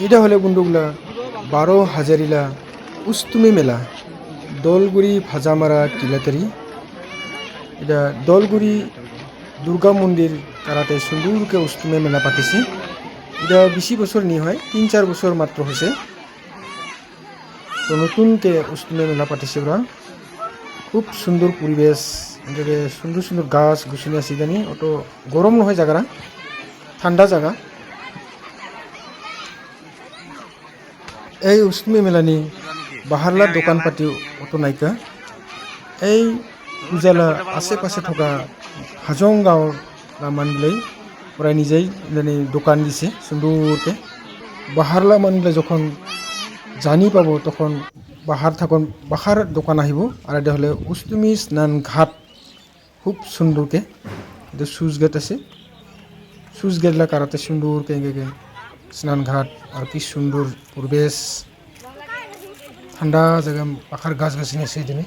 এটা হলে বন্ধুগুলা 12 হাজারিলা উস্তুমি মেলা দলগুড়ি ভাজামারা টিলাতারি। এটা দলগুড়ি দুর্গা মন্দির কারাতে সুন্দরকে উস্তুমি মেলা পাতিছে। এটা বেশি বছর নি হয়, 3-4 বছর মাত্র হয়েছে। তো নতুনকে উস্তুমি মেলা পাতিছে ওরা। খুব সুন্দর পরিবেশ, এদিকে সুন্দর সুন্দর গাছ গুছানি আছে। জানি অত গরম নহয় জায়গাটা, ঠান্ডা জায়গা। এই উস্তুমি মেলানি বাহারলার দোকানপাতি অত নাইকা। এই উজালা আশেপাশে থকা হাজং গাঁৱৰ মানুহগুলাই প্রায় নিজেই দোকান দিছে সুন্দরকে। বাহারলা মানুষগুলো যখন জানি পাব তখন বাহার দোকান আহিব। আর এটা হলে উস্তুমি স্নান ঘাট, খুব সুন্দরকে। এটা সুইচ গেট আছে, সুইচ গেটলা কারাতে সুন্দরকে স্নান ঘাট। আর কি সুন্দর পরিবেশ, ঠান্ডা জায়গা, পাখার গাছ গাছনি আছে এখানে।